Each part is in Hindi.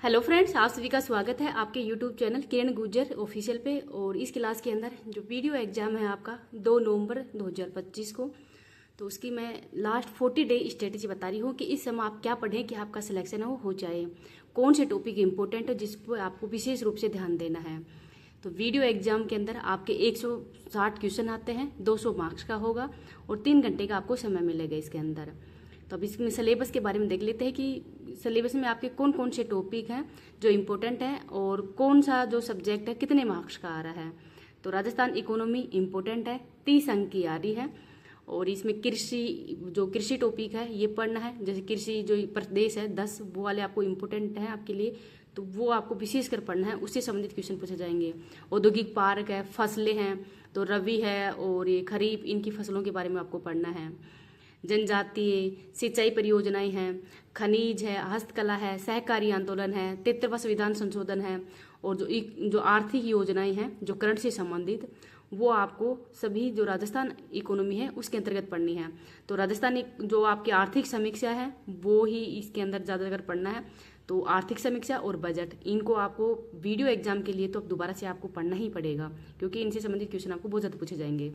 हेलो फ्रेंड्स, आप सभी का स्वागत है आपके यूट्यूब चैनल किरण गुर्जर ऑफिशियल पे। और इस क्लास के अंदर जो वीडियो एग्जाम है आपका 2 नवंबर 2025 को, तो उसकी मैं लास्ट 40 डे स्ट्रेटेजी बता रही हूँ कि इस समय आप क्या पढ़ें कि आपका सिलेक्शन हो जाए। कौन से टॉपिक इंपॉर्टेंट है जिस पर आपको विशेष रूप से ध्यान देना है। तो वीडियो एग्जाम के अंदर आपके 160 क्वेश्चन आते हैं, 200 मार्क्स का होगा और 3 घंटे का आपको समय मिलेगा इसके अंदर। तो अब इसमें सिलेबस के बारे में देख लेते हैं कि सिलेबस में आपके कौन कौन से टॉपिक हैं जो इम्पोर्टेंट हैं और कौन सा जो सब्जेक्ट है कितने मार्क्स का आ रहा है। तो राजस्थान इकोनॉमी इम्पोर्टेंट है, 30 अंक की आ रही है। और इसमें कृषि टॉपिक है ये पढ़ना है। जैसे कृषि जो प्रदेश है 10 वो वाले आपको इम्पोर्टेंट है आपके लिए, तो वो आपको विशेषकर पढ़ना है, उससे संबंधित क्वेश्चन पूछे जाएंगे। औद्योगिक पार्क है, फसलें हैं, तो रबी है और ये खरीफ, इनकी फसलों के बारे में आपको पढ़ना है। जनजातीय सिंचाई परियोजनाएं हैं, खनिज है, हस्तकला है, सहकारी आंदोलन है, 73वां संविधान संशोधन है और जो आर्थिक योजनाएं हैं जो करंट से संबंधित, वो आपको सभी जो राजस्थान इकोनॉमी है उसके अंतर्गत पढ़नी है। तो राजस्थान जो आपकी आर्थिक समीक्षा है वो ही इसके अंदर ज़्यादातर पढ़ना है। तो आर्थिक समीक्षा और बजट, इनको आपको वीडियो एग्जाम के लिए तो अब दोबारा से आपको पढ़ना ही पड़ेगा, क्योंकि इनसे संबंधित क्वेश्चन आपको बहुत ज़्यादा पूछे जाएंगे।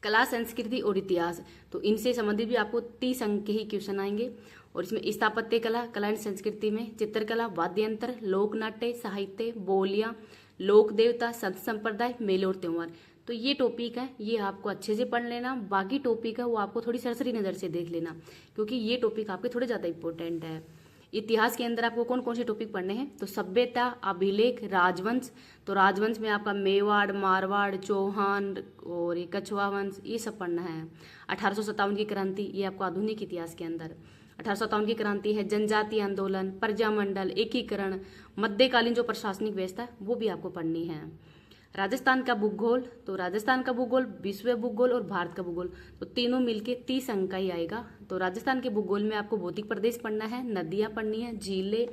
कला, संस्कृति और इतिहास, तो इनसे संबंधित भी आपको 30 अंक के ही क्वेश्चन आएंगे। और इसमें स्थापत्य कला, कला एंड संस्कृति में चित्रकला, वाद्य यंत्र, लोक नाट्य, साहित्य, बोलियां, लोक देवता, संत संप्रदाय, मेले और त्योहार, तो ये टॉपिक है, ये आपको अच्छे से पढ़ लेना। बाकी टॉपिक है वो आपको थोड़ी सरसरी नज़र से देख लेना, क्योंकि ये टॉपिक आपके थोड़े ज़्यादा इंपॉर्टेंट है। इतिहास के अंदर आपको कौन कौन से टॉपिक पढ़ने हैं, तो सभ्यता, अभिलेख, राजवंश, तो राजवंश में आपका मेवाड़, मारवाड़, चौहान और ये कछुआ वंश, ये सब पढ़ना है। 1857 की क्रांति, ये आपको आधुनिक इतिहास के अंदर 1857 की क्रांति है। जनजातीय आंदोलन, प्रजामंडल, एकीकरण, मध्यकालीन जो प्रशासनिक व्यवस्था है वो भी आपको पढ़नी है। राजस्थान का भूगोल, तो राजस्थान का भूगोल, विश्व भूगोल और भारत का भूगोल, तो तीनों मिलके 30 अंक का ही आएगा। तो राजस्थान के भूगोल में आपको भौतिक प्रदेश पढ़ना है, नदियां पढ़नी है, झीलें,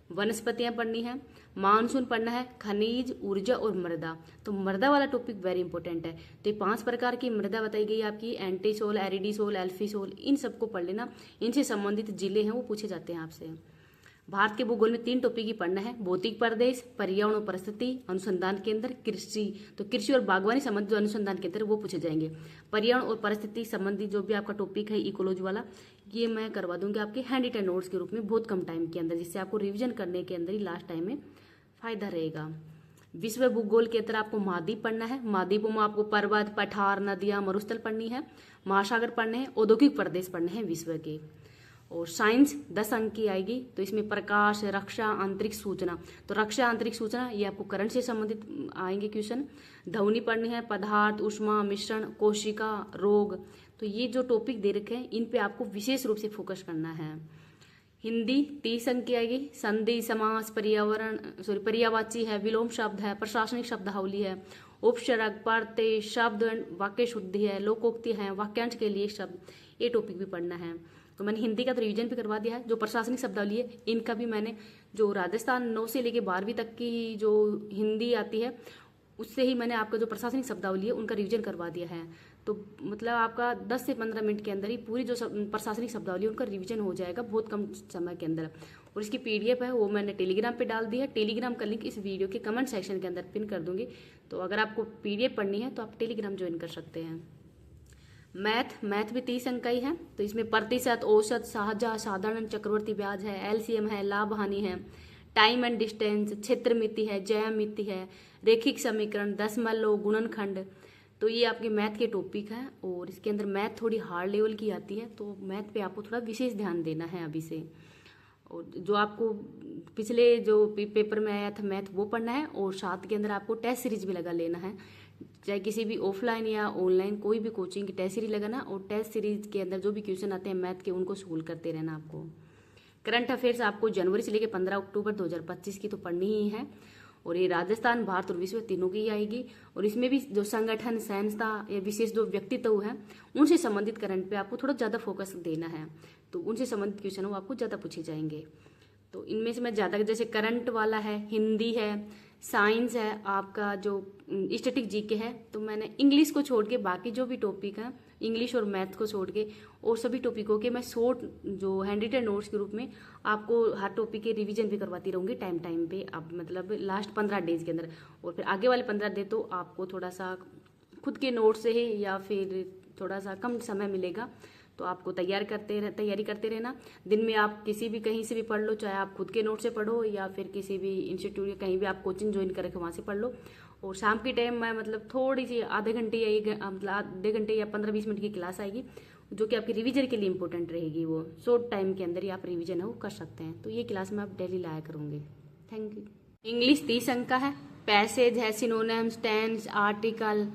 वनस्पतियां पढ़नी है, मानसून पढ़ना है, खनिज, ऊर्जा और मृदा। तो मृदा वाला टॉपिक वेरी इंपॉर्टेंट है। तो ये 5 प्रकार की मृदा बताई गई आपकी, एंटीसोल, एरिडीसोल, एल्फीसोल, इन सबको पढ़ लेना। इनसे संबंधित जिले हैं वो पूछे जाते हैं आपसे। भारत के भूगोल में 3 टॉपिक ही पढ़ना है, भौतिक प्रदेश, पर्यावरण और परिस्थिति अनुसंधान केंद्र, कृषि, तो कृषि और बागवानी संबंधित जो अनुसंधान केंद्र वो पूछे जाएंगे। पर्यावरण और परिस्थिति संबंधी जो भी आपका टॉपिक है इकोलॉजी वाला, ये मैं करवा दूंगी आपके हैंड रिटन नोट्स के रूप में बहुत कम टाइम के अंदर, जिससे आपको रिविजन करने के अंदर ही लास्ट टाइम में फायदा रहेगा। विश्व भूगोल के अंदर आपको महाद्वीप पढ़ना है, महाद्वीपों में आपको पर्वत, पठार, नदियां, मरुस्थल पढ़नी है, महासागर पढ़ने हैं, औद्योगिक प्रदेश पढ़ने हैं विश्व के। और साइंस 10 अंक की आएगी, तो इसमें प्रकाश, रक्षा, अंतरिक्ष सूचना, तो रक्षा, अंतरिक्ष सूचना, ये आपको करंट से संबंधित आएंगे क्वेश्चन। ध्वनि पढ़नी है, पदार्थ, ऊष्मा, मिश्रण, कोशिका, रोग, तो ये जो टॉपिक दे रखे हैं इन पे आपको विशेष रूप से फोकस करना है। हिंदी 30 अंक की आएगी, संधि, समास, पर्यायवाची है, विलोम शब्द है, प्रशासनिक शब्दावली है, उपसर्ग, प्रत्यय, शब्द, वाक्य शुद्धि है, लोकोक्ति है, वाक्यांश के लिए शब्द, ये टॉपिक भी पढ़ना है। तो मैंने हिंदी का तो रिवीजन भी करवा दिया है। जो प्रशासनिक शब्दावली है इनका भी मैंने, जो राजस्थान 9 से लेके 12वीं तक की जो हिंदी आती है उससे ही मैंने आपका जो प्रशासनिक शब्दावली है उनका रिवीजन करवा दिया है। तो मतलब आपका 10 से 15 मिनट के अंदर ही पूरी जो प्रशासनिक शब्दावली है उनका रिवीजन हो जाएगा बहुत कम समय के अंदर। और इसकी PDF है वो मैंने टेलीग्राम पे डाल दी है। टेलीग्राम का लिंक इस वीडियो के कमेंट सेक्शन के अंदर पिन कर दूंगी, तो अगर आपको PDF पढ़नी है तो आप टेलीग्राम ज्वाइन कर सकते हैं। मैथ भी 30 अंक का ही है, तो इसमें प्रतिशत, औसत, साझा, साधारण, चक्रवर्ती ब्याज है, LCM है, लाभ हानि है, टाइम एंड डिस्टेंस, क्षेत्र मिति है, ज्यामिति है, रेखिक समीकरण, दशमलव, गुणनखंड, तो ये आपके मैथ के टॉपिक हैं। और इसके अंदर मैथ थोड़ी हार्ड लेवल की आती है, तो मैथ पे आपको थोड़ा विशेष ध्यान देना है अभी से। और जो आपको पिछले जो पेपर में आया था मैथ वो पढ़ना है, और साथ के अंदर आपको टेस्ट सीरीज भी लगा लेना है, चाहे किसी भी ऑफलाइन या ऑनलाइन कोई भी कोचिंग की टेस्ट सीरीज लगाना। और टेस्ट सीरीज के अंदर जो भी क्वेश्चन आते हैं मैथ के उनको सोल्व करते रहना आपको। करंट अफेयर्स आपको जनवरी से लेकर 15 अक्टूबर 2025 की तो पढ़नी ही है। और ये राजस्थान, भारत और विश्व तीनों की आएगी। और इसमें भी जो संगठन, संस्था या विशेष जो व्यक्तित्व है उनसे संबंधित करंट पे आपको थोड़ा ज़्यादा फोकस देना है, तो उनसे संबंधित क्वेश्चन वो आपको ज़्यादा पूछे जाएंगे। तो इनमें से मैं ज़्यादा, जैसे करंट वाला है, हिंदी है, साइंस है, आपका जो स्टैटिक GK है, तो मैंने इंग्लिश को छोड़ के बाकी जो भी टॉपिक है इंग्लिश और मैथ को छोड़ के और सभी टॉपिकों के मैं शॉर्ट जो हैंड रिटन नोट्स के रूप में आपको हर टॉपिक के रिवीजन भी करवाती रहूँगी टाइम टाइम पे। अब मतलब लास्ट 15 डेज के अंदर, और फिर आगे वाले 15 डे तो आपको थोड़ा सा खुद के नोट से ही या फिर थोड़ा सा कम समय मिलेगा, तो आपको तैयारी करते रहना। दिन में आप किसी भी कहीं से भी पढ़ लो, चाहे आप खुद के नोट से पढ़ो या फिर किसी भी इंस्टीट्यूट या कहीं भी आप कोचिंग ज्वाइन करके वहाँ से पढ़ लो। और शाम के टाइम मैं मतलब थोड़ी सी आधे घंटे या 15-20 मिनट की क्लास आएगी, जो कि आपकी रिवीजन के लिए इंपॉर्टेंट रहेगी। वो शॉर्ट टाइम के अंदर ही आप रिवीजन है वो कर सकते हैं। तो ये क्लास में आप डेली लाया करूँगी। Thank you. इंग्लिश 30 अंक का है। पैसेज है, synonyms, tense, article,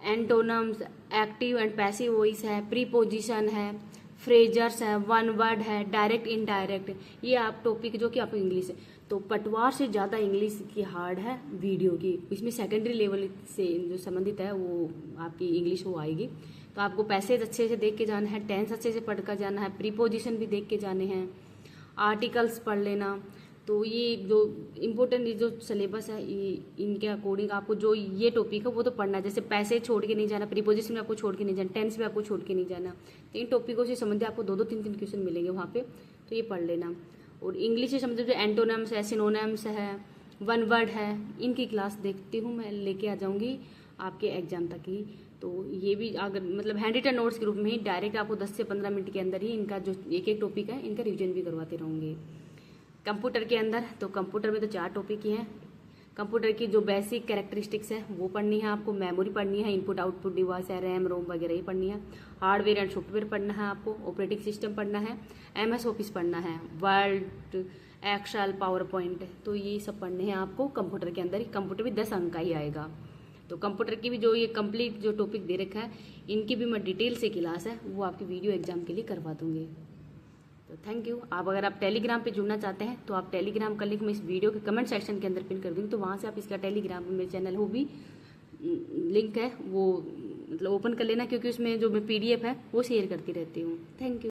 antonyms, active and passive voice है, प्रीपोजिशन है, फ्रेजर्स है, वन वर्ड है, डायरेक्ट इनडायरेक्ट, ये आप टॉपिक जो कि आपको इंग्लिश है। तो पटवार से ज़्यादा इंग्लिश की हार्ड है वीडियो की, इसमें सेकेंडरी लेवल से जो संबंधित है वो आपकी इंग्लिश वो आएगी। तो आपको पैसेज अच्छे से देख के जाना है, टेंस अच्छे से पढ़ कर जाना है, प्रीपोजिशन भी देख के जाने हैं, आर्टिकल्स पढ़ लेना। तो ये जो इम्पोर्टेंट जो सिलेबस है इनके अकॉर्डिंग आपको जो ये टॉपिक है वो तो पढ़ना है। जैसे पैसेज छोड़ के नहीं जाना, प्रीपोजिशन में आपको छोड़ के नहीं जाना, टेंस में आपको छोड़ के नहीं जाना। तो इन टॉपिकों से संबंधित आपको 2-2, 3-3 क्वेश्चन मिलेंगे वहाँ पे, तो ये पढ़ लेना। और इंग्लिश से संबंधित जो एंटोनम्स है, सिनोनिम्स है, वन वर्ड है, इनकी क्लास देखती हूँ मैं, लेके आ जाऊँगी आपके एग्जाम तक ही। तो ये भी अगर मतलब हैंड रिटन नोट्स के रूप में ही डायरेक्ट आपको 10 से 15 मिनट के अंदर ही इनका जो एक टॉपिक है इनका रिविजन भी करवाते रहूँगी। कंप्यूटर के अंदर तो कंप्यूटर में तो 4 टॉपिक ही हैं। कंप्यूटर की जो बेसिक कैरेक्टरिस्टिक्स है वो पढ़नी है आपको, मेमोरी पढ़नी है, इनपुट आउटपुट डिवाइस है, रैम रोम वगैरह ही पढ़नी है, हार्डवेयर एंड सॉफ्टवेयर पढ़ना है आपको, ऑपरेटिंग सिस्टम पढ़ना है, MS ऑफिस पढ़ना है, वर्ड, एक्सेल, पावर पॉइंट, तो ये सब पढ़ने हैं आपको कंप्यूटर के अंदर ही। कंप्यूटर भी 10 अंक का ही आएगा। तो कंप्यूटर की भी जो ये कंप्लीट जो टॉपिक दे रखा है इनकी भी मैं डिटेल से क्लास है वो आपकी वीडियो एग्जाम के लिए करवा दूंगी। तो थैंक यू। आप अगर आप टेलीग्राम पे जुड़ना चाहते हैं तो आप टेलीग्राम का लिंक मैं इस वीडियो के कमेंट सेक्शन के अंदर पिन कर दूँगी, तो वहाँ से आप इसका टेलीग्राम में मेरे चैनल वो भी लिंक है वो मतलब ओपन कर लेना, क्योंकि उसमें जो मैं PDF है वो शेयर करती रहती हूँ। Thank you.